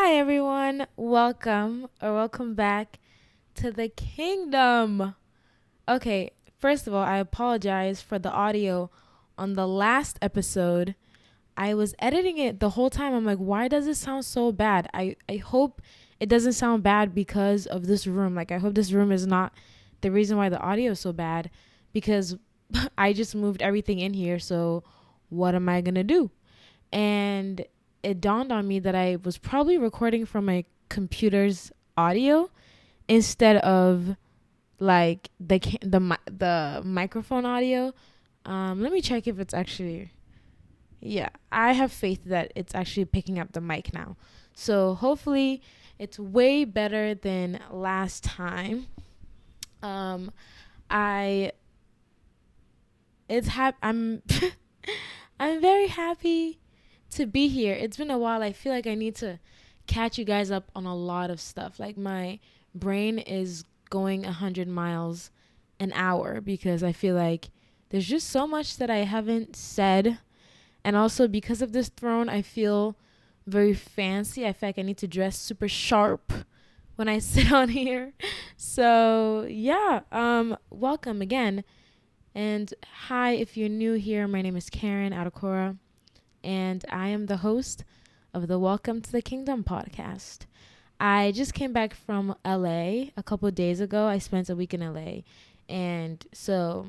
Hi, everyone. Welcome back to the kingdom. Okay, first of all, I apologize for the audio on the last episode. I was editing it the whole time. I'm like, why does it sound so bad? I hope it doesn't sound bad because of this room. Like, I hope this room is not the reason why the audio is so bad because I just moved everything in here. So, what am I going to do? And it dawned on me that I was probably recording from my computer's audio instead of like the microphone audio. Let me check if it's actually. Yeah, I have faith that it's actually picking up the mic now. So hopefully it's way better than last time. Um, I it's I'm I'm very happy to be here. It's been a while. I feel like I need to catch you guys up on a lot of stuff. Like my brain is going 100 miles an hour because I feel like there's just so much that I haven't said. And also because of this throne, I feel very fancy. I feel like I need to dress super sharp when I sit on here. So, yeah, welcome again. And hi, if you're new here, my name is Karen Adokora and I am the host of the Welcome to the Kingdom podcast. I just came back from LA a couple of days ago. I spent a week in LA, and so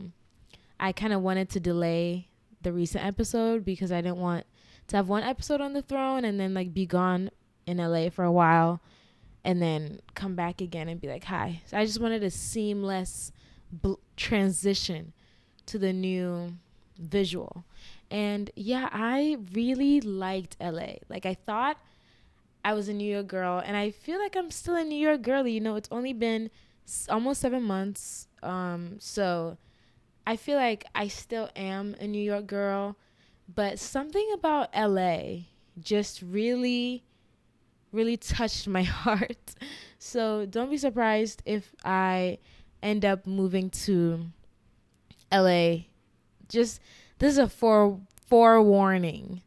I kind of wanted to delay the recent episode because I didn't want to have one episode on the throne and then like be gone in LA for a while and then come back again and be like, hi. So I just wanted a seamless transition to the new visual. And yeah, I really liked LA. Like I thought I was a New York girl, and I feel like I'm still a New York girly. You know, it's only been almost 7 months. So I feel like I still am a New York girl, but something about LA just really, really touched my heart. So don't be surprised if I end up moving to LA. Just this is a forewarning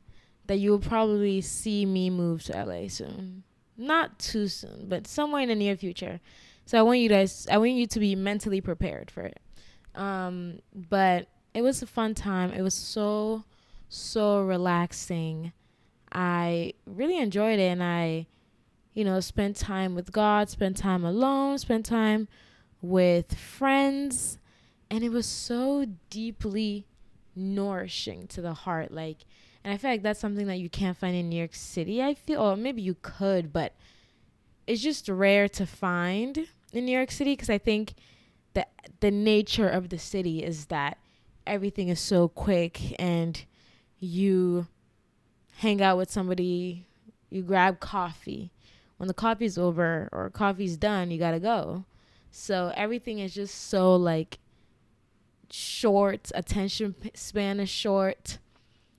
that you will probably see me move to LA soon. Not too soon, but somewhere in the near future. So I want you to be mentally prepared for it. But it was a fun time. It was so relaxing. I really enjoyed it, and I, spent time with God, spent time alone, spent time with friends, and it was so deeply nourishing to the heart. Like, and I feel like that's something that you can't find in New York City. I feel, or maybe you could, but it's just rare to find in New York City because I think that the nature of the city is that everything is so quick and you hang out with somebody, you grab coffee. When the coffee's over or coffee's done, you gotta go. So everything is just so like short, attention span is short.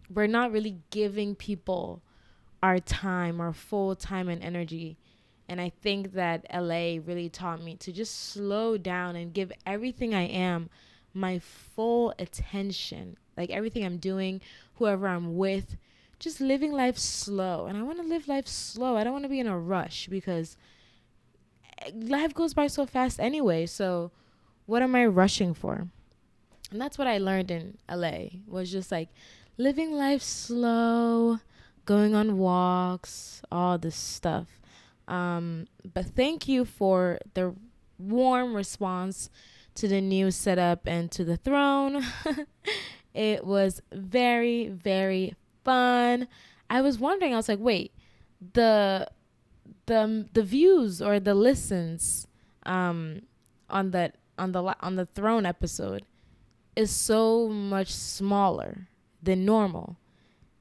We're not really giving people our time, our full time and energy. And I think that LA really taught me to just slow down and give everything I am my full attention. Like everything I'm doing, whoever I'm with, just living life slow. And I want to live life slow. I don't want to be in a rush because life goes by so fast anyway. So what am I rushing for? And that's what I learned in LA was just like living life slow, going on walks, all this stuff. But thank you for the warm response to the new setup and to the throne. It was very, very fun. I was wondering, I was like, wait, the the views or the listens on the throne episode is so much smaller than normal.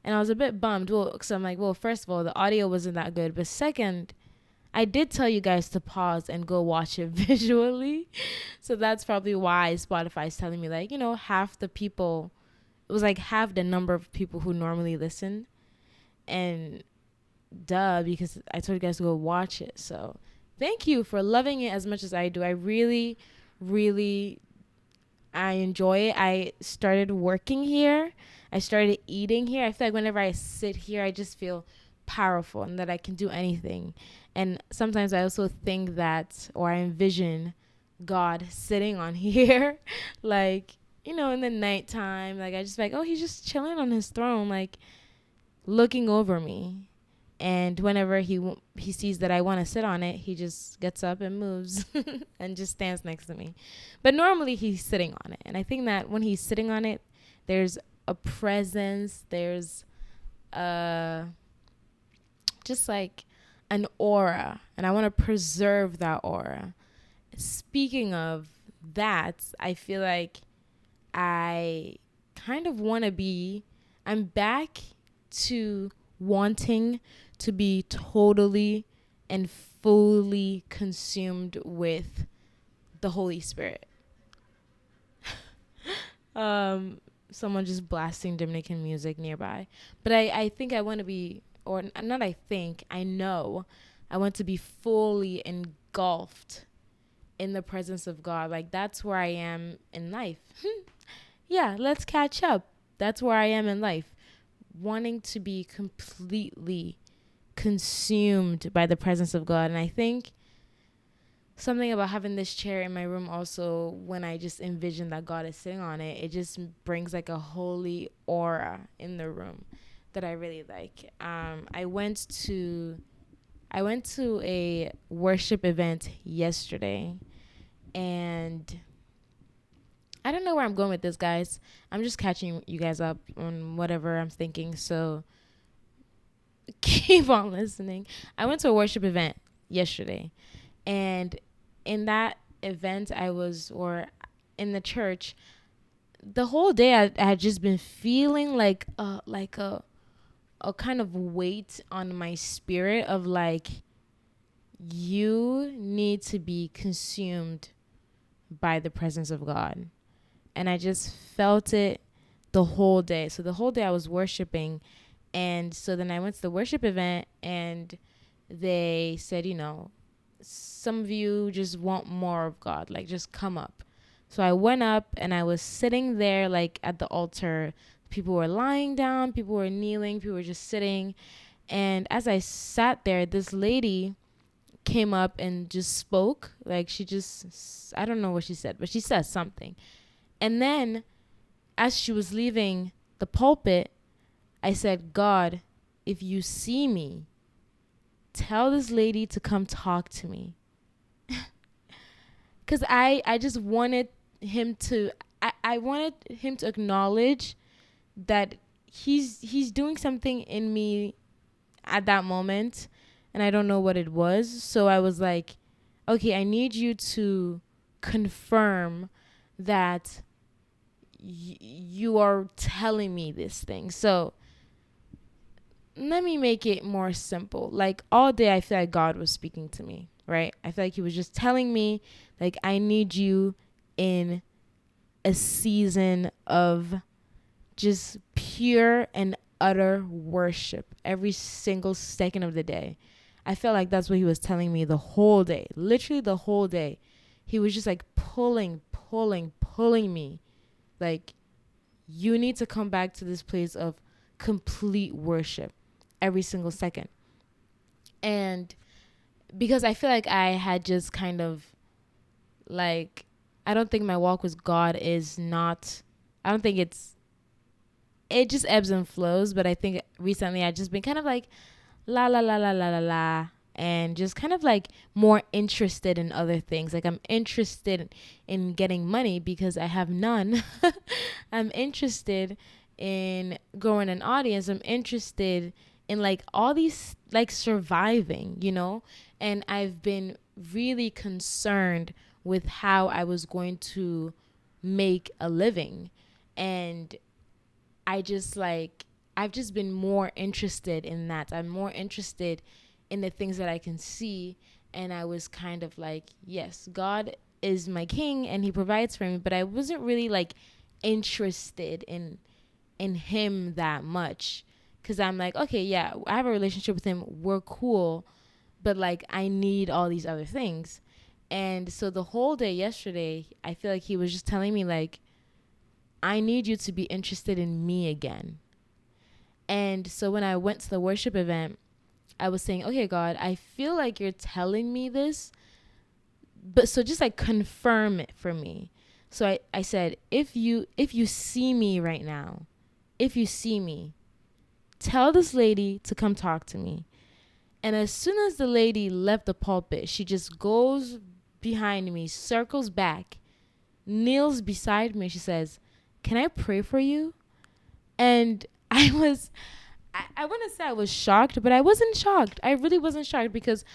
And I was a bit bummed. Well, because I'm like, well, first of all, the audio wasn't that good. But second, I did tell you guys to pause and go watch it visually. So that's probably why Spotify is telling me, like, half the people, it was like half the number of people who normally listen. And duh, because I told you guys to go watch it. So thank you for loving it as much as I do. I really, really I enjoy it. I started working here. I started eating here. I feel like whenever I sit here, I just feel powerful and that I can do anything. And sometimes I also think that, or I envision God sitting on here, like, in the nighttime. Like, I just like, oh, he's just chilling on his throne, like, looking over me. And whenever he sees that I want to sit on it, he just gets up and moves and just stands next to me. But normally he's sitting on it. And I think that when he's sitting on it, there's a presence, there's just like an aura. And I want to preserve that aura. Speaking of that, I feel like I kind of want to I'm back to wanting to be totally and fully consumed with the Holy Spirit. Someone just blasting Dominican music nearby. But I think I want to be, or not I know I want to be fully engulfed in the presence of God. Like, that's where I am in life. Yeah, let's catch up. That's where I am in life. Wanting to be completely consumed by the presence of God. And I think something about having this chair in my room also, when I just envision that God is sitting on it, it just brings like a holy aura in the room that I really like. I went to a worship event yesterday, and I don't know where I'm going with this, guys. I'm just catching you guys up on whatever I'm thinking, so keep on listening. I went to a worship event yesterday, and in that event or in the church, the whole day I had just been feeling like a kind of weight on my spirit of like, you need to be consumed by the presence of God. And I just felt it the whole day. So the whole day I was worshiping. And so then I went to the worship event, and they said, some of you just want more of God. Like, just come up. So I went up, and I was sitting there, like, at the altar. People were lying down. People were kneeling. People were just sitting. And as I sat there, this lady came up and just spoke. Like, I don't know what she said, but she said something. And then as she was leaving the pulpit, I said, God, if you see me, tell this lady to come talk to me. Because I just wanted him to, I wanted him to acknowledge that he's doing something in me at that moment, and I don't know what it was. So I was like, okay, I need you to confirm that you are telling me this thing. So let me make it more simple. Like, all day I feel like God was speaking to me, right? I feel like he was just telling me, like, I need you in a season of just pure and utter worship every single second of the day. I felt like that's what he was telling me the whole day, literally the whole day. He was just like pulling me. Like, you need to come back to this place of complete worship every single second. And because I feel like I had just kind of like, I don't think my walk with God is not, I don't think it just ebbs and flows. But I think recently I just been kind of like la la la la la la la, and just kind of like more interested in other things. Like, I'm interested in getting money because I have none. I'm interested in growing an audience. I'm interested in like all these, like, surviving, and I've been really concerned with how I was going to make a living. And I've just been more interested in that. I'm more interested in the things that I can see. And I was kind of like, yes, God is my king and he provides for me. But I wasn't really like interested in him that much. Because I'm like, okay, yeah, I have a relationship with him. We're cool. But like, I need all these other things. And so the whole day yesterday, I feel like he was just telling me like, I need you to be interested in me again. And so when I went to the worship event, I was saying, okay, God, I feel like you're telling me this, but so just like confirm it for me. So I said, if you see me right now, if you see me, tell this lady to come talk to me. And as soon as the lady left the pulpit, she just goes behind me, circles back, kneels beside me. She says, "Can I pray for you?" And I want to say I was shocked, but I wasn't shocked. I really wasn't shocked because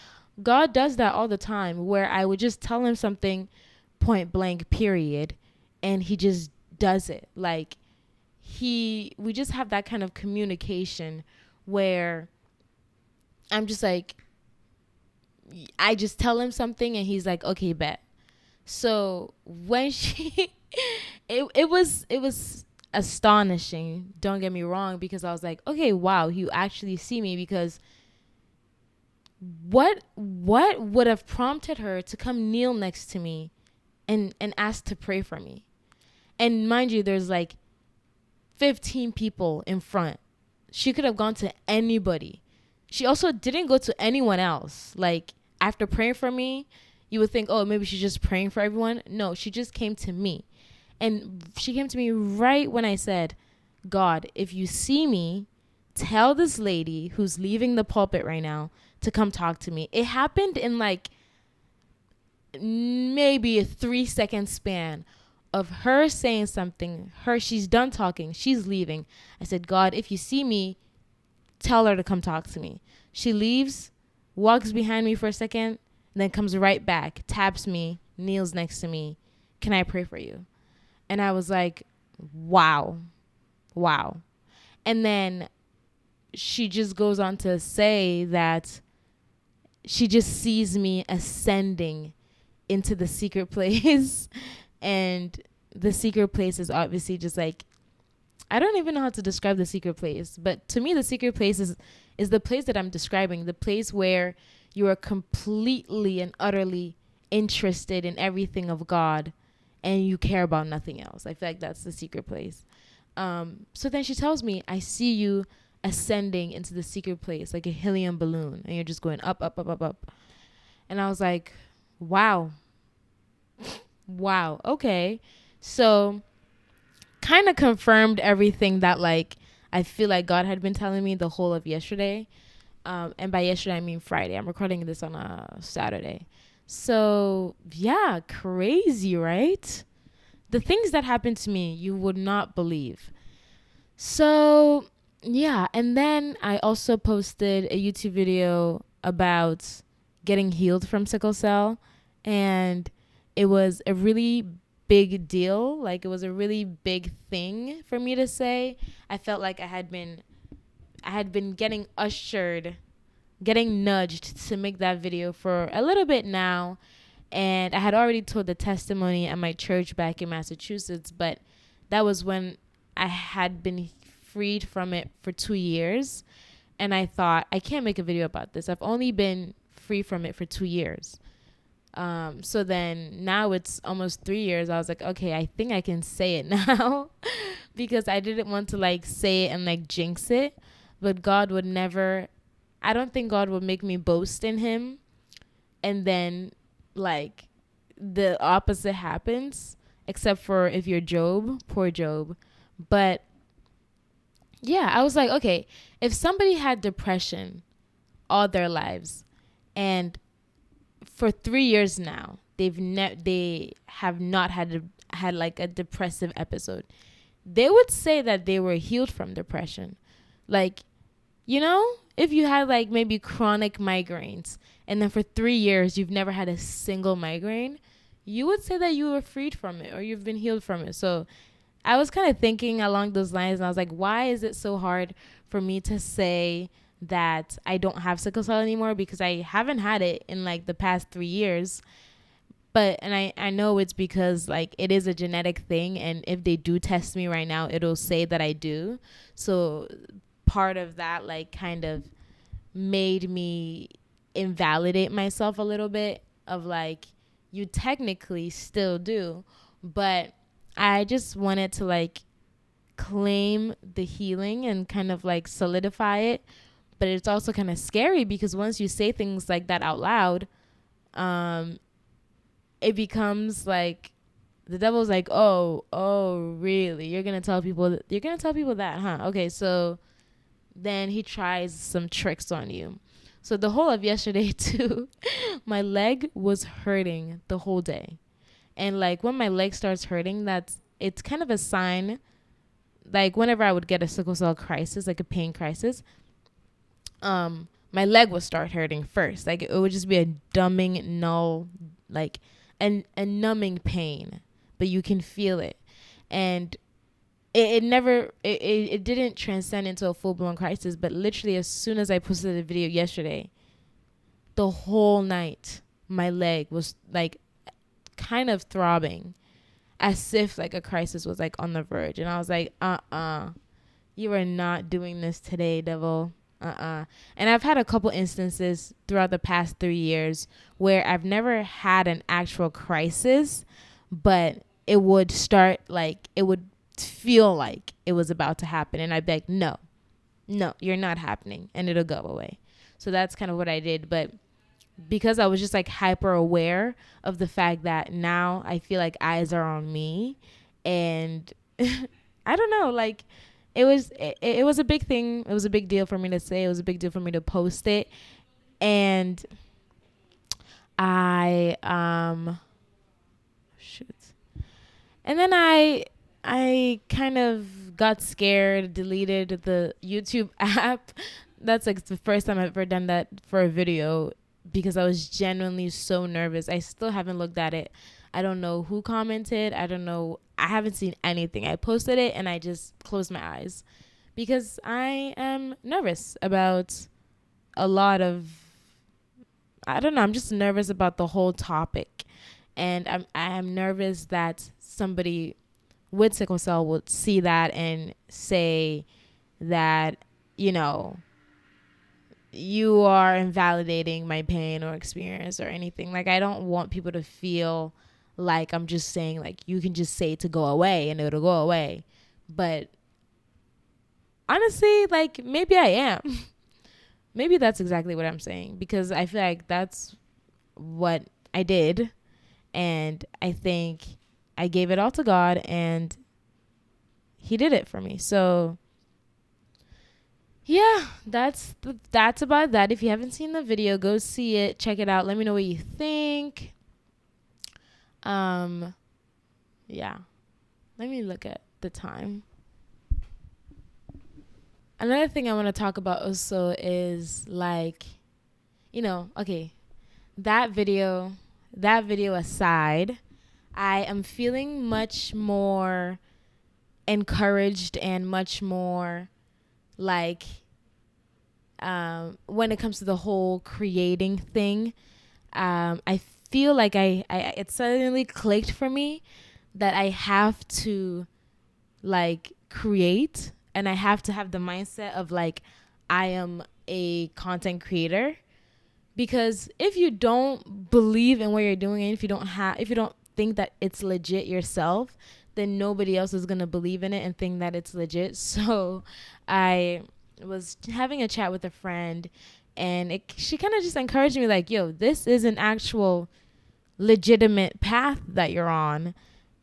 God does that all the time where I would just tell him something point blank, period, and he just does it. Like, we just have that kind of communication where I'm just like, I just tell him something and he's like, okay, bet. So when it was astonishing. Don't get me wrong, because I was like, okay, wow, you actually see me. Because what would have prompted her to come kneel next to me and ask to pray for me? And mind you, there's like 15 people in front. She could have gone to anybody. She also didn't go to anyone else. Like, after praying for me, you would think, oh, maybe she's just praying for everyone. No, she just came to me. And she came to me right when I said, God, if you see me, tell this lady who's leaving the pulpit right now to come talk to me. It happened in like maybe a 3-second span of her saying something. She's done talking. She's leaving. I said, God, if you see me, tell her to come talk to me. She leaves, walks behind me for a second, then comes right back, taps me, kneels next to me. Can I pray for you? And I was like, wow. And then she just goes on to say that she just sees me ascending into the secret place. And the secret place is obviously just like, I don't even know how to describe the secret place, but to me, the secret place is the place that I'm describing, the place where you are completely and utterly interested in everything of God and you care about nothing else. I feel like that's the secret place. So then she tells me, I see you ascending into the secret place like a helium balloon, and you're just going up, up, up, up, up. And I was like, wow. Wow. Okay. So kind of confirmed everything that like I feel like God had been telling me the whole of yesterday. And by yesterday, I mean Friday. I'm recording this on a Saturday. So yeah, crazy, right? The things that happened to me, you would not believe. So yeah. And then I also posted a YouTube video about getting healed from sickle cell. And it was a really big deal. Like, it was a really big thing for me to say. I felt like I had been getting nudged to make that video for a little bit now. And I had already told the testimony at my church back in Massachusetts, but that was when I had been freed from it for 2 years. And I thought, I can't make a video about this. I've only been free from it for 2 years. So then now it's almost 3 years. I was like, okay, I think I can say it now because I didn't want to like say it and like jinx it. But God would never, I don't think God would make me boast in him. And then like the opposite happens, except for if you're Job, poor Job. But yeah, I was like, okay, if somebody had depression all their lives and for 3 years now, they have not had like a depressive episode, they would say that they were healed from depression. Like, you know, if you had like maybe chronic migraines and then for 3 years you've never had a single migraine, you would say that you were freed from it or you've been healed from it. So I was kind of thinking along those lines, and I was like, why is it so hard for me to say that I don't have sickle cell anymore? Because I haven't had it in like the past 3 years. But, and I know it's because like it is a genetic thing. And if they do test me right now, it'll say that I do. So part of that like kind of made me invalidate myself a little bit of like, you technically still do. But I just wanted to like claim the healing and kind of like solidify it. But it's also kind of scary because once you say things like that out loud, it becomes like the devil's like, oh, really? You're gonna tell people that, huh? Okay, so then he tries some tricks on you. So the whole of yesterday too, my leg was hurting the whole day. And like when my leg starts hurting, it's kind of a sign. Like whenever I would get a sickle cell crisis, like a pain crisis, my leg would start hurting first. Like it would just be a dumbing, null, like a numbing pain, but you can feel it. And it didn't transcend into a full-blown crisis, but literally as soon as I posted the video yesterday, the whole night my leg was like kind of throbbing as if like a crisis was like on the verge. And I was like, you are not doing this today, devil. And I've had a couple instances throughout the past 3 years where I've never had an actual crisis, but it would start like, it would feel like it was about to happen. And I'd be like, no, you're not happening. And it'll go away. So that's kind of what I did. But because I was just like hyper aware of the fact that now I feel like eyes are on me, and I don't know, like it was a big thing. It was a big deal for me to say. It was a big deal for me to post it. And I and then I kind of got scared, deleted the YouTube app. That's like the first time I've ever done that for a video, because I was genuinely so nervous. I still haven't looked at it. I don't know who commented. I don't know. I haven't seen anything. I posted it and I just closed my eyes because I am nervous about a lot of, I don't know. I'm just nervous about the whole topic. And I'm nervous that somebody with sickle cell would see that and say that, you are invalidating my pain or experience or anything. Like, I don't want people to feel like I'm just saying, like, you can just say to go away and it'll go away. But honestly, like, maybe I am. Maybe that's exactly what I'm saying, because I feel like that's what I did. And I think I gave it all to God and he did it for me. So yeah, that's about that. If you haven't seen the video, go see it, check it out, let me know what you think. Yeah, let me look at the time. Another thing I want to talk about also is, like, okay, that video aside, I am feeling much more encouraged and much more like, when it comes to the whole creating thing, I feel like it suddenly clicked for me that I have to like create, and I have to have the mindset of like, I am a content creator. Because if you don't believe in what you're doing, and if you don't think that it's legit yourself, then nobody else is going to believe in it and think that it's legit. So I was having a chat with a friend, and she kind of just encouraged me, like, yo, this is an actual legitimate path that you're on.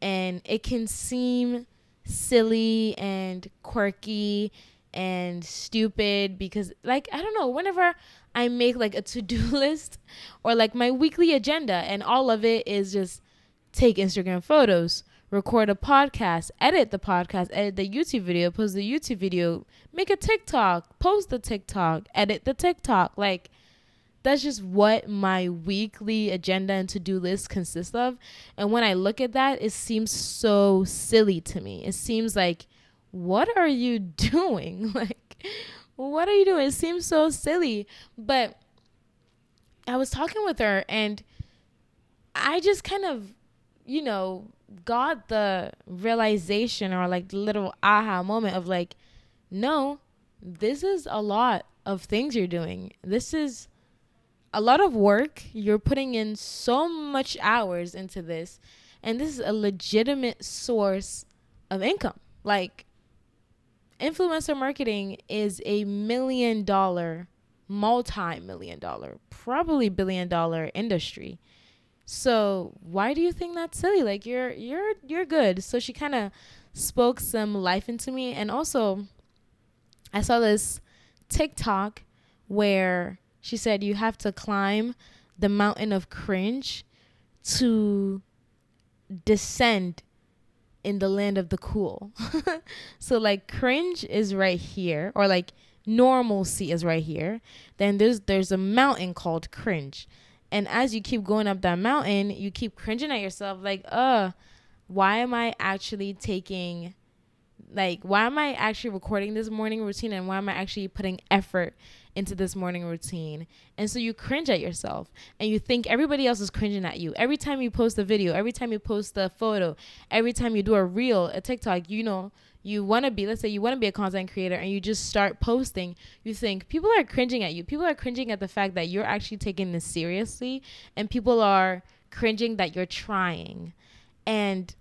And it can seem silly and quirky and stupid because, like, I don't know, whenever I make like a to-do list or like my weekly agenda, and all of it is just take Instagram photos, record a podcast, edit the YouTube video, post the YouTube video, make a TikTok, post the TikTok, edit the TikTok. Like, that's just what my weekly agenda and to-do list consists of. And when I look at that, it seems so silly to me. It seems like, what are you doing? Like, what are you doing? It seems so silly. But I was talking with her, and I just kind of, got the realization, or like the little aha moment of like, no, this is a lot of things you're doing. This is a lot of work. You're putting in so much hours into this, and this is a legitimate source of income. Like, Influencer marketing is a $1 million, multi-million dollar, probably $1 billion industry. So why do you think that's silly? Like you're good. So she kind of spoke some life into me. And also I saw this TikTok where she said you have to climb the mountain of cringe to descend in the land of the cool. So like cringe is right here, or like normalcy is right here. Then there's a mountain called cringe. And as you keep going up that mountain, you keep cringing at yourself like, why am I actually taking why am I actually recording this morning routine, and why am I actually putting effort into this morning routine? And so you cringe at yourself and you think everybody else is cringing at you. Every time you post a video, every time you post a photo, every time you do a reel, a TikTok, you want to be, let's say you want to be a content creator and you just start posting, you think people are cringing at you. People are cringing at the fact that you're actually taking this seriously, and people are cringing that you're trying. And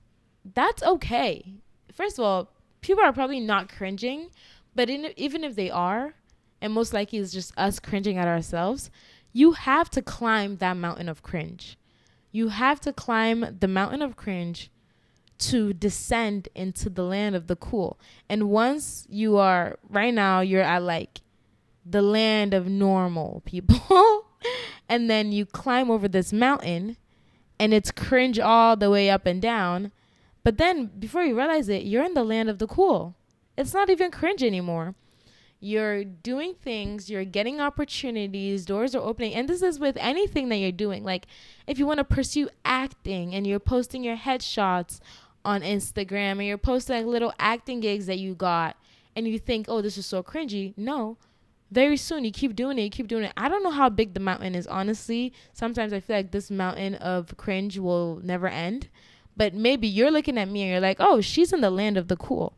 that's okay. First of all, people are probably not cringing, but even if they are, and most likely it's just us cringing at ourselves, you have to climb that mountain of cringe. You have to climb the mountain of cringe to descend into the land of the cool. And once right now you're at like the land of normal people, and then you climb over this mountain and it's cringe all the way up and down. But then before you realize it, you're in the land of the cool. It's not even cringe anymore. You're doing things, you're getting opportunities, doors are opening. And this is with anything that you're doing. Like if you want to pursue acting and you're posting your headshots on Instagram and you're posting like little acting gigs that you got, and you think, oh, this is so cringy. No, very soon you keep doing it. I don't know how big the mountain is, honestly. Sometimes I feel like this mountain of cringe will never end. But maybe you're looking at me and you're like, oh, she's in the land of the cool.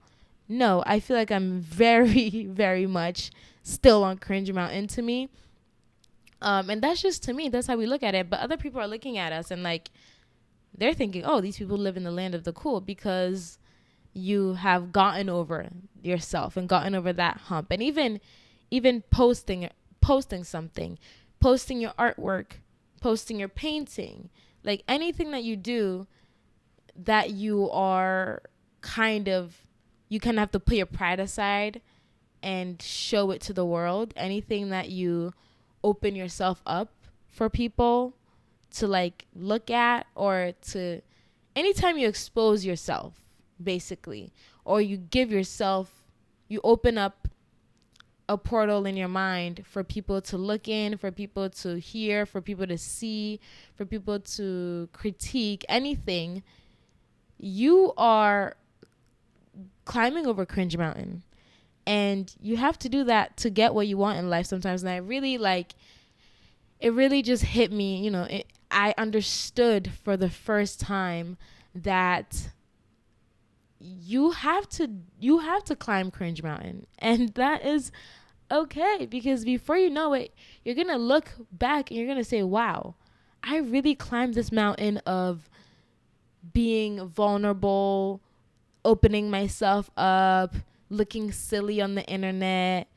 No, I feel like I'm very, very much still on cringe mountain to me. And that's just, to me, that's how we look at it. But other people are looking at us and like, they're thinking, oh, these people live in the land of the cool because you have gotten over yourself and gotten over that hump. And even posting something, posting your artwork, posting your painting, like anything that you do that you are you kind of have to put your pride aside and show it to the world. Anything that you open yourself up for people to like look at, or to anytime you expose yourself basically, or you open up a portal in your mind for people to look in, for people to hear, for people to see, for people to critique anything, you are climbing over cringe mountain. And you have to do that to get what you want in life sometimes. And it really just hit me, I understood for the first time that you have to climb cringe mountain. And that is okay, because before you know it, you're going to look back and you're going to say, wow, I really climbed this mountain of being vulnerable, opening myself up, looking silly on the internet.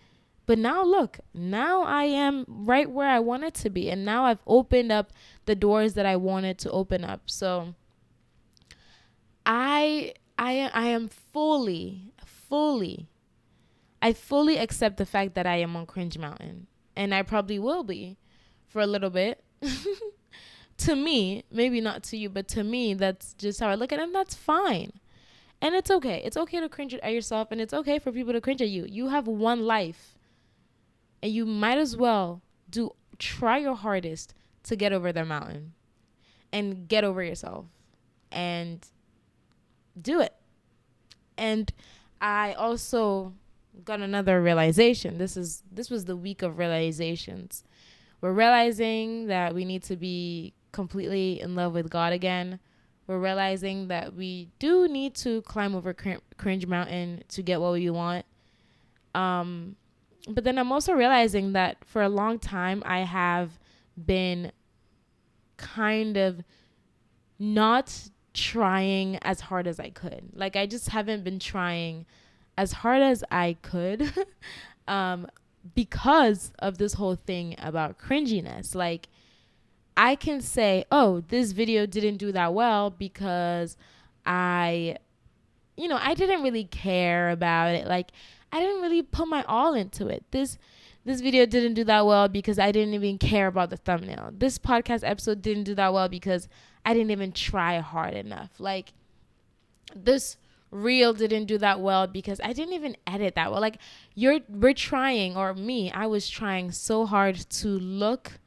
But now look, now I am right where I wanted to be. And now I've opened up the doors that I wanted to open up. So I am I fully accept the fact that I am on cringe mountain. And I probably will be for a little bit. To me, maybe not to you, but to me, that's just how I look at it, and that's fine. And it's okay. It's okay to cringe at yourself, and it's okay for people to cringe at you. You have one life, and you might as well try your hardest to get over the mountain and get over yourself and do it. And I also got another realization. This was the week of realizations. We're realizing that we need to be completely in love with God again. We're realizing that we do need to climb over cringe mountain to get what we want. But then I'm also realizing that for a long time I have been kind of not trying as hard as I could. Like I just haven't been trying as hard as I could um, because of this whole thing about cringiness. Like, I can say, oh, this video didn't do that well because I, I didn't really care about it. Like, I didn't really put my all into it. This video didn't do that well because I didn't even care about the thumbnail. This podcast episode didn't do that well because I didn't even try hard enough. Like, this reel didn't do that well because I didn't even edit that well. Like, we're trying, or me, I was trying so hard to look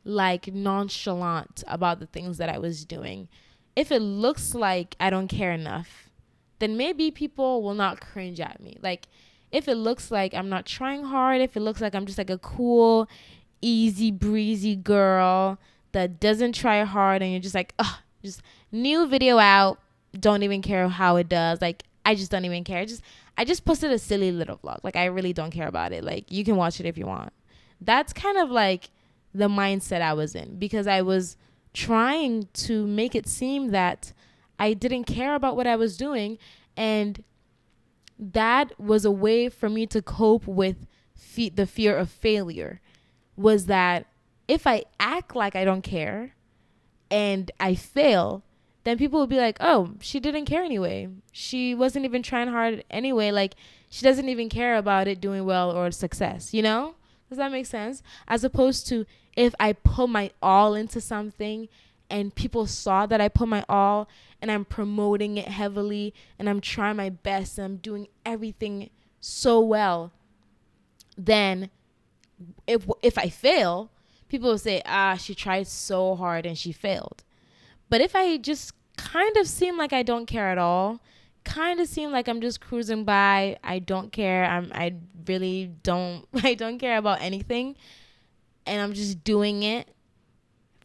like nonchalant about the things that I was doing. If it looks like I don't care enough, then maybe people will not cringe at me. Like, if it looks like I'm not trying hard, if it looks like I'm just like a cool, easy breezy girl that doesn't try hard, and you're just like, oh, just new video out, don't even care how it does. Like, I just don't even care. I just posted a silly little vlog. Like, I really don't care about it. Like, you can watch it if you want. That's kind of like the mindset I was in, because I was trying to make it seem that I didn't care about what I was doing, and that was a way for me to cope with the fear of failure. Was that if I act like I don't care and I fail, then people will be like, oh, she didn't care anyway. She wasn't even trying hard anyway. Like, she doesn't even care about it doing well or success, you know? Does that make sense? As opposed to if I put my all into something and people saw that I put my all and I'm promoting it heavily and I'm trying my best and I'm doing everything so well, then if I fail, people will say, she tried so hard and she failed. But if I just kind of seem like I don't care at all, kind of seem like I'm just cruising by, I don't care, I really don't, I don't care about anything, and I'm just doing it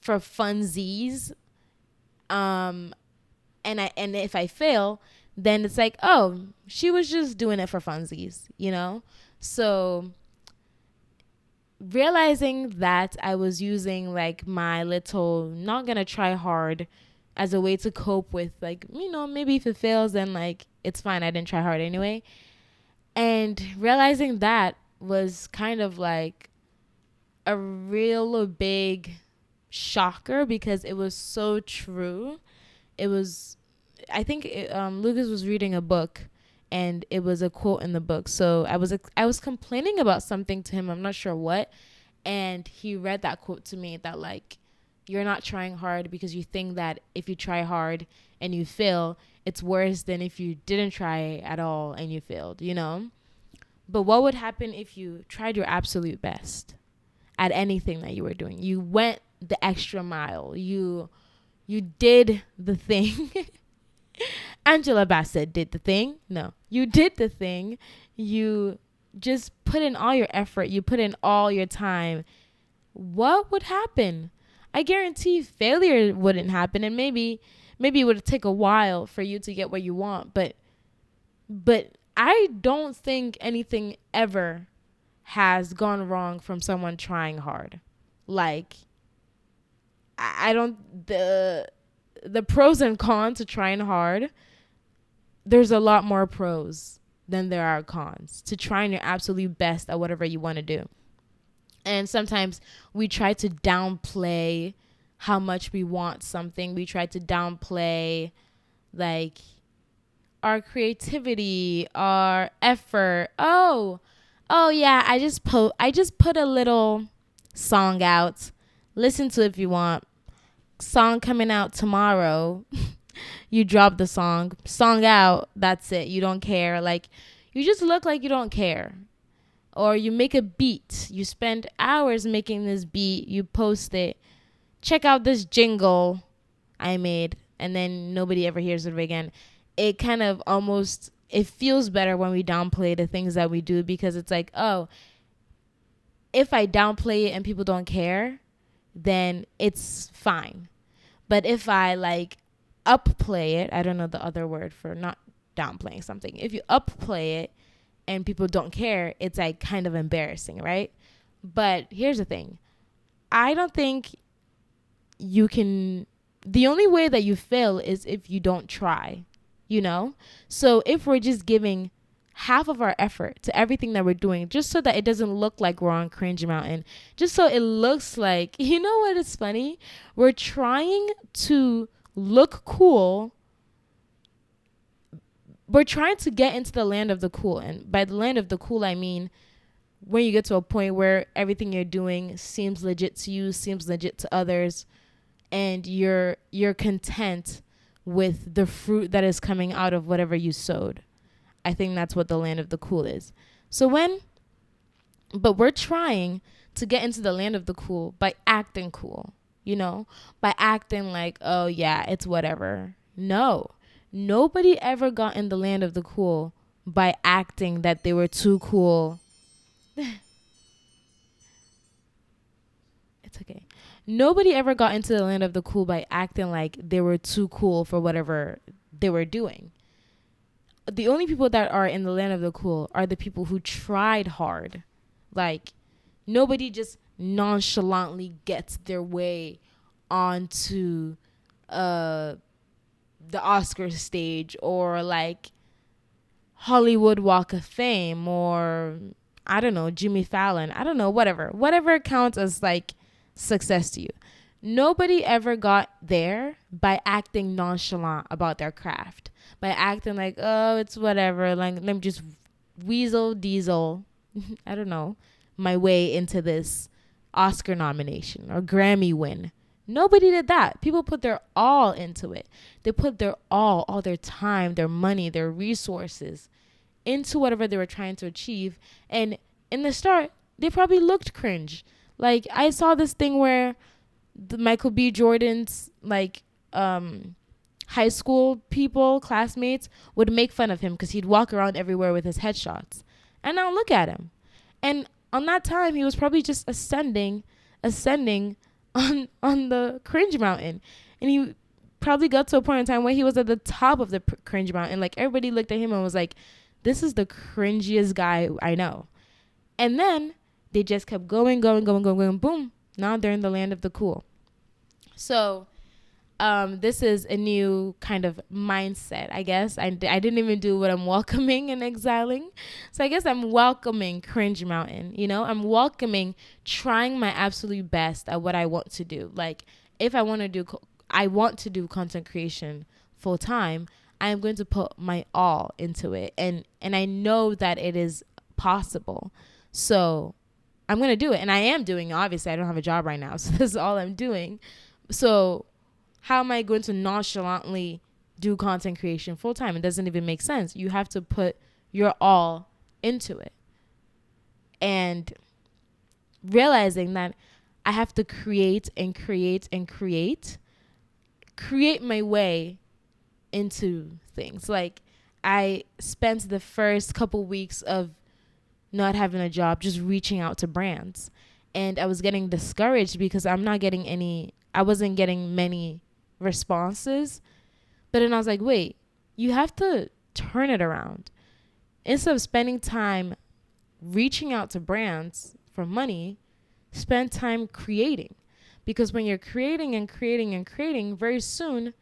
for funsies, and if I fail, then it's like, oh, she was just doing it for funsies, you know? So realizing that I was using like my little not gonna try hard as a way to cope with, like, maybe if it fails, then like it's fine, I didn't try hard anyway. And realizing that was kind of like a real big shocker, because it was so true. It was, I think Lucas was reading a book and it was a quote in the book. So I was complaining about something to him, I'm not sure what, and he read that quote to me that like, you're not trying hard because you think that if you try hard and you fail, it's worse than if you didn't try at all and you failed, you know? But what would happen if you tried your absolute best at anything that you were doing? You went the extra mile. You did the thing. Angela Bassett did the thing. No, you did the thing. You just put in all your effort. You put in all your time. What would happen? I guarantee failure wouldn't happen, and maybe it would take a while for you to get what you want, but I don't think anything ever has gone wrong from someone trying hard. Like, I don't, the pros and cons to trying hard, there's a lot more pros than there are cons to trying your absolute best at whatever you want to do. And sometimes we try to downplay how much we want something. We try to downplay like our creativity, our effort. Oh yeah, I just put a little song out. Listen to it if you want. Song coming out tomorrow. You drop the song out, that's it. You don't care. Like, you just look like you don't care. Or you make a beat. You spend hours making this beat. You post it. Check out this jingle I made. And then nobody ever hears it again. It kind of almost, it feels better when we downplay the things that we do, because it's like, oh, if I downplay it and people don't care, then it's fine. But if I like upplay it, I don't know the other word for not downplaying something. If you upplay it and people don't care, it's like kind of embarrassing, right? But here's the thing. I don't think you can, the only way that you fail is if you don't try, you know? So if we're just giving half of our effort to everything that we're doing just so that it doesn't look like we're on cringe mountain, just so it looks like, you know what is funny? We're trying to look cool. We're trying to get into the land of the cool. And by the land of the cool, I mean when you get to a point where everything you're doing seems legit to you, seems legit to others, and you're content with the fruit that is coming out of whatever you sowed. I think that's what the land of the cool is. But we're trying to get into the land of the cool by acting cool, by acting like, oh yeah, it's whatever. No, nobody ever got in the land of the cool by acting that they were too cool. It's okay. Nobody ever got into the land of the cool by acting like they were too cool for whatever they were doing. The only people that are in the land of the cool are the people who tried hard. Like, nobody just nonchalantly gets their way onto the Oscar stage or like Hollywood Walk of Fame or I don't know, Jimmy Fallon. I don't know, whatever counts as like success to you. Nobody ever got there by acting nonchalant about their craft, by acting like, oh, it's whatever, like let me just weasel diesel I don't know, my way into this Oscar nomination or Grammy win. Nobody did that. People put their all into it. They put their all their time, their money, their resources into whatever they were trying to achieve. And in the start, they probably looked cringe. Like, I saw this thing where the Michael B. Jordan's like high school people, classmates, would make fun of him because he'd walk around everywhere with his headshots. And now look at him. And on that time, he was probably just ascending on the cringe mountain. And he probably got to a point in time where he was at the top of the cringe mountain. Like, everybody looked at him and was like, this is the cringiest guy I know. And then they just kept going, boom. Now they're in the land of the cool. So this is a new kind of mindset, I guess. I didn't even do what I'm welcoming and exiling. So I guess I'm welcoming cringe mountain, I'm welcoming trying my absolute best at what I want to do. Like, if I want to do content creation full time, I am going to put my all into it. And I know that it is possible. So I'm going to do it. And I am doing it. Obviously, I don't have a job right now. So this is all I'm doing. So how am I going to nonchalantly do content creation full time? It doesn't even make sense. You have to put your all into it. And realizing that I have to create my way into things. Like, I spent the first couple weeks of not having a job just reaching out to brands. And I was getting discouraged because I wasn't getting many responses. But then I was like, wait, you have to turn it around. Instead of spending time reaching out to brands for money, spend time creating. Because when you're creating, very soon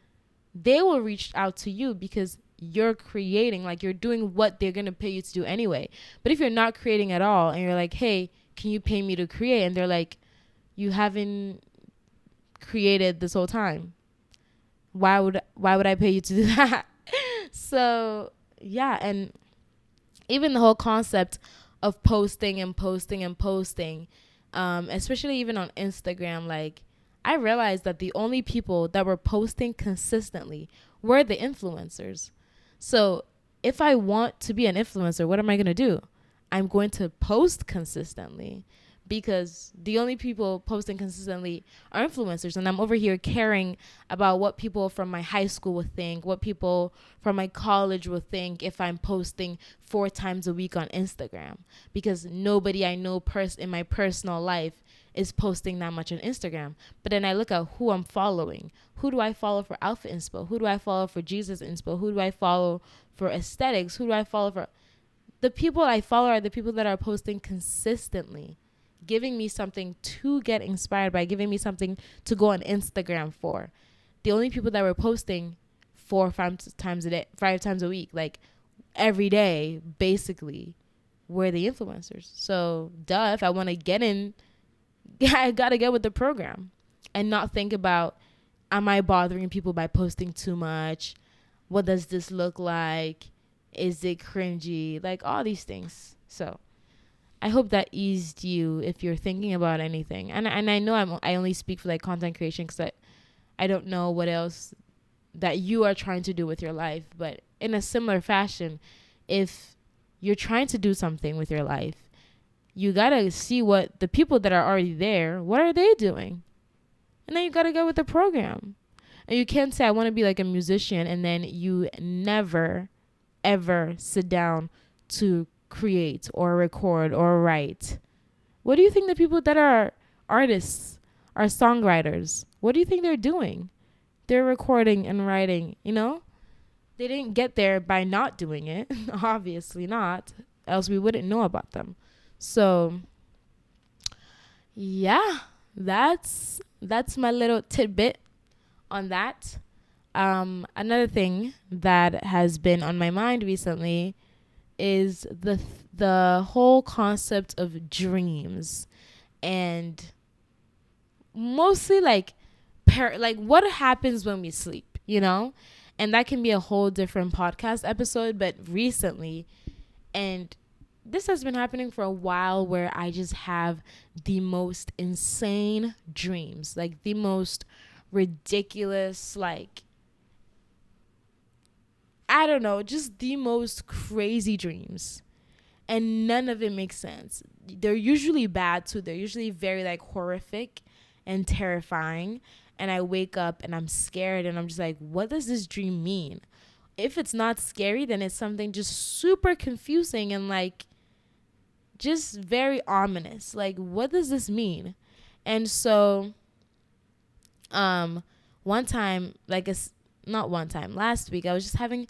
they will reach out to you because you're creating, like you're doing what they're going to pay you to do anyway. But if you're not creating at all and you're like, hey, can you pay me to create? And they're like, you haven't created this whole time. Why would I pay you to do that? So yeah, and even the whole concept of posting, especially even on Instagram, like, I realized that the only people that were posting consistently were the influencers. So if I want to be an influencer, what am I going to do? I'm going to post consistently, because the only people posting consistently are influencers. And I'm over here caring about what people from my high school would think, what people from my college would think if I'm posting 4 times a week on Instagram, because nobody I know in my personal life is posting that much on Instagram. But then I look at who I'm following. Who do I follow for outfit inspo? Who do I follow for Jesus inspo? Who do I follow for aesthetics? Who do I follow for... The people I follow are the people that are posting consistently, giving me something to get inspired by, giving me something to go on Instagram for. The only people that were posting 4 or 5 times a day, 5 times a week, like every day, basically, we're the influencers. So, duh, if I want to get in, I got to get with the program and not think about, am I bothering people by posting too much? What does this look like? Is it cringy? Like all these things. So, I hope that eased you if you're thinking about anything. And I know I only speak for like content creation because I don't know what else that you are trying to do with your life. But in a similar fashion, if you're trying to do something with your life, you got to see what the people that are already there, what are they doing? And then you got to go with the program. And you can't say, I want to be like a musician, and then you never, ever sit down to create or record or write. What do you think the people that are artists, are songwriters, what do you think they're doing? They're recording and writing, you know? They didn't get there by not doing it. Obviously not. Else we wouldn't know about them. So, yeah, that's my little tidbit on that. Another thing that has been on my mind recently is the whole concept of dreams, and mostly like like what happens when we sleep, you know? And that can be a whole different podcast episode, but recently, and this has been happening for a while, where I just have the most insane dreams, like the most ridiculous, like, I don't know, just the most crazy dreams. And none of it makes sense. They're usually bad too. They're usually very like horrific and terrifying. And I wake up and I'm scared and I'm just like, what does this dream mean? If it's not scary, then it's something just super confusing and like just very ominous. Like, what does this mean? And so, one time, like, it's not one time, last week, I was just having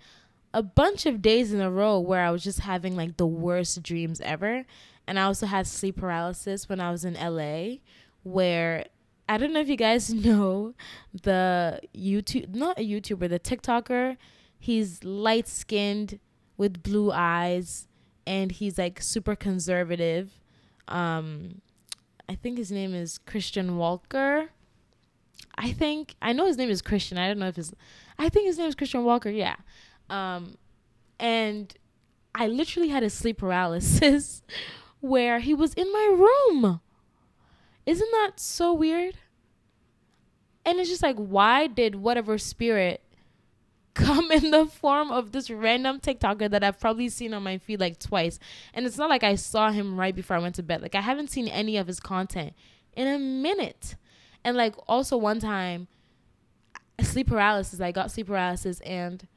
a bunch of days in a row where I was just having like the worst dreams ever. And I also had sleep paralysis when I was in LA, where I don't know if you guys know the not a YouTuber, the TikToker. He's light skinned with blue eyes and he's like super conservative. I think his name is Christian Walker. I know his name is Christian. I don't know if I think his name is Christian Walker. Yeah. And I literally had a sleep paralysis where he was in my room. Isn't that so weird? And it's just like, why did whatever spirit come in the form of this random TikToker that I've probably seen on my feed like twice? And it's not like I saw him right before I went to bed. Like, I haven't seen any of his content in a minute. And like, also one time, I got sleep paralysis, and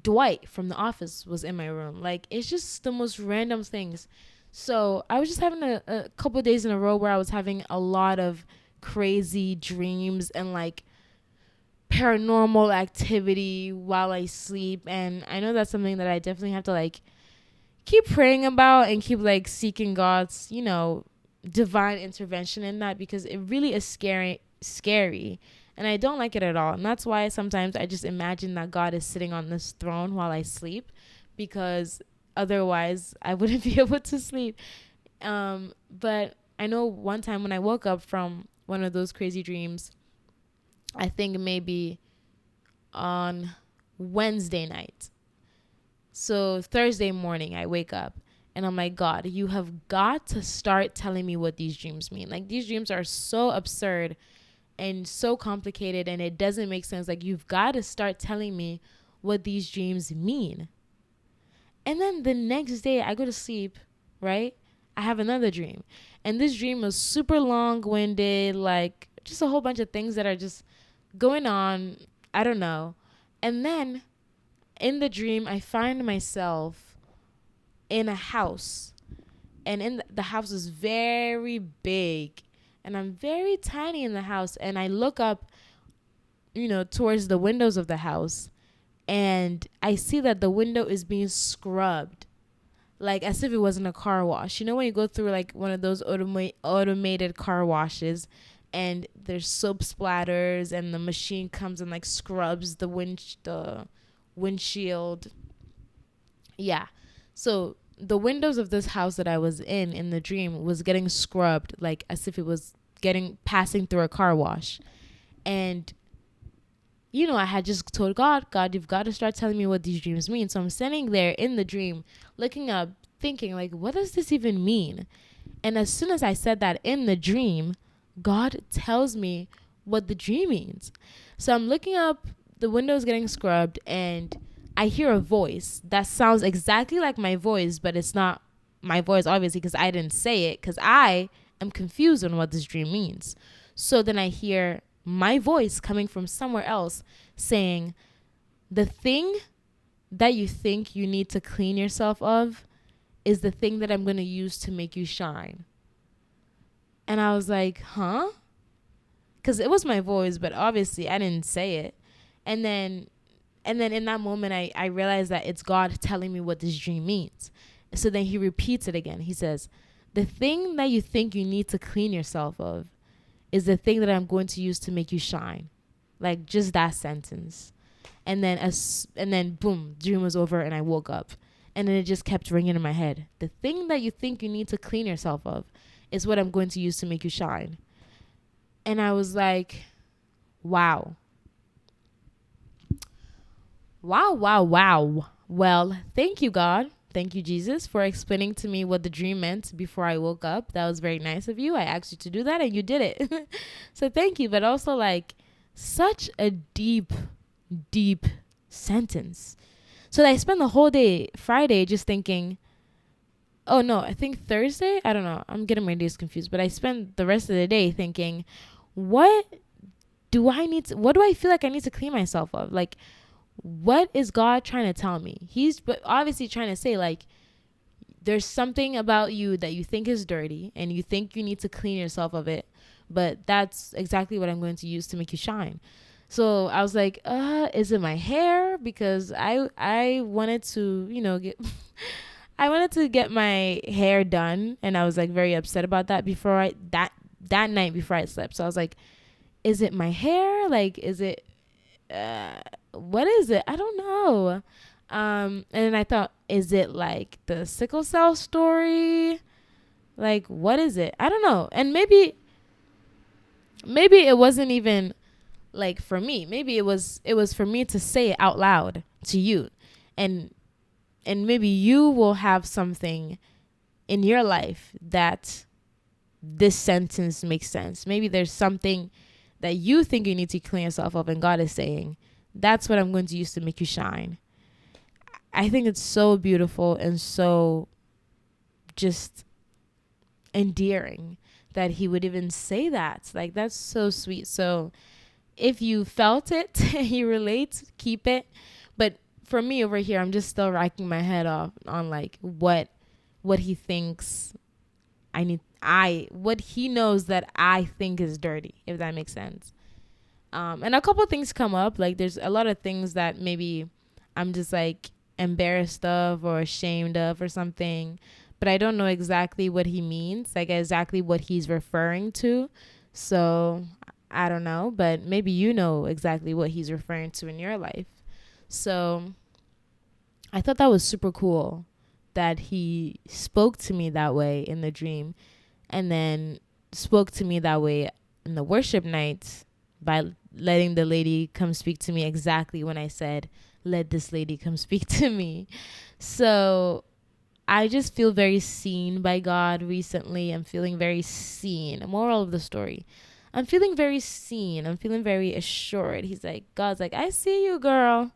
Dwight from The Office was in my room. Like, it's just the most random things. So I was just having a couple of days in a row where I was having a lot of crazy dreams and like paranormal activity while I sleep. And I know that's something that I definitely have to like keep praying about and keep like seeking God's, divine intervention in that, because it really is scary. And I don't like it at all. And that's why sometimes I just imagine that God is sitting on this throne while I sleep, because otherwise I wouldn't be able to sleep. But I know one time when I woke up from one of those crazy dreams, I think maybe on Wednesday night. So Thursday morning, I wake up and I'm like, God, you have got to start telling me what these dreams mean. Like, these dreams are so absurd and so complicated, and it doesn't make sense. Like, you've got to start telling me what these dreams mean. And then the next day I go to sleep, right? I have another dream. And this dream was super long-winded, like just a whole bunch of things that are just going on. I don't know. And then in the dream, I find myself in a house. And in the house is very big. And I'm very tiny in the house. And I look up, towards the windows of the house. And I see that the window is being scrubbed, like as if it wasn't a car wash. You know when you go through like one of those automated car washes, and there's soap splatters, and the machine comes and like scrubs the windshield. Yeah. So the windows of this house that I was in the dream was getting scrubbed like as if it was getting passing through a car wash. And I had just told God, you've got to start telling me what these dreams mean. So I'm standing there in the dream, looking up, thinking, like, what does this even mean? And as soon as I said that in the dream, God tells me what the dream means. So I'm looking up, the window's getting scrubbed, and I hear a voice that sounds exactly like my voice, but it's not my voice, obviously, because I didn't say it, because I am confused on what this dream means. So then I hear my voice coming from somewhere else saying, the thing that you think you need to clean yourself of is the thing that I'm going to use to make you shine. And I was like, huh? Because it was my voice, but obviously I didn't say it. And then in that moment, I realized that it's God telling me what this dream means. So then he repeats it again. He says, the thing that you think you need to clean yourself of is the thing that I'm going to use to make you shine. Like just that sentence. And then boom, dream was over and I woke up. And then it just kept ringing in my head. The thing that you think you need to clean yourself of is what I'm going to use to make you shine. And I was like, wow. Wow. Well, thank you, God. Thank you, Jesus, for explaining to me what the dream meant before I woke up. That was very nice of you. I asked you to do that and you did it. So thank you. But also, like, such a deep sentence. So I spent the whole day, Friday, just thinking, oh no, I think Thursday? I don't know. I'm getting my days confused. But I spent the rest of the day thinking, what what do I feel like I need to clean myself of? Like, what is God trying to tell me? He's obviously trying to say, like, there's something about you that you think is dirty and you think you need to clean yourself of it. But that's exactly what I'm going to use to make you shine. So I was like, is it my hair? Because I wanted to, get I wanted to get my hair done, and I was like very upset about that before that night before I slept. So I was like, is it my hair? Like, is it what is it? I don't know. And then I thought, is it like the sickle cell story? Like, what is it? I don't know. And maybe it wasn't even like for me. Maybe it was for me to say it out loud to you. And maybe you will have something in your life that this sentence makes sense. Maybe there's something that you think you need to clean yourself up, and God is saying, that's what I'm going to use to make you shine. I think it's so beautiful and so just endearing that he would even say that. Like, that's so sweet. So if you felt it, you relate, keep it. But for me over here, I'm just still racking my head off on like what he thinks what he knows that I think is dirty, if that makes sense. And a couple things come up. Like, there's a lot of things that maybe I'm just like embarrassed of or ashamed of or something, but I don't know exactly what he means, like exactly what he's referring to. So I don't know, but maybe you know exactly what he's referring to in your life. So I thought that was super cool that he spoke to me that way in the dream, and then spoke to me that way in the worship night by letting the lady come speak to me exactly when I said, let this lady come speak to me. So I just feel very seen by God recently. I'm feeling very seen. Moral of the story, I'm feeling very seen. I'm feeling very assured. God's like, I see you, girl.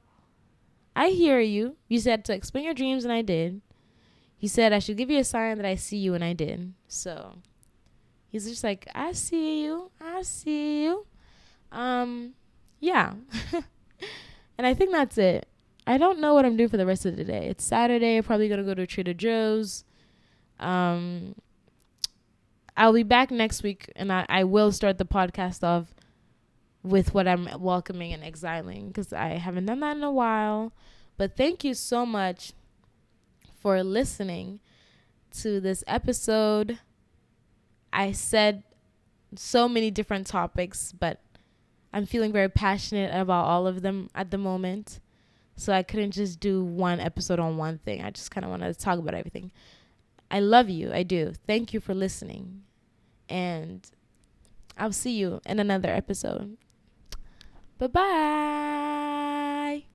I hear you. You said to explain your dreams, and I did. He said I should give you a sign that I see you, and I did. So he's just like, I see you. I see you. Yeah. And I think that's it. I don't know what I'm doing for the rest of the day. It's Saturday. I'm probably going to go to Trader Joe's. I'll be back next week, and I will start the podcast off with what I'm welcoming and exiling, because I haven't done that in a while. But thank you so much for listening to this episode. I said so many different topics, but I'm feeling very passionate about all of them at the moment. So I couldn't just do one episode on one thing. I just kind of wanted to talk about everything. I love you. I do. Thank you for listening. And I'll see you in another episode. Bye-bye.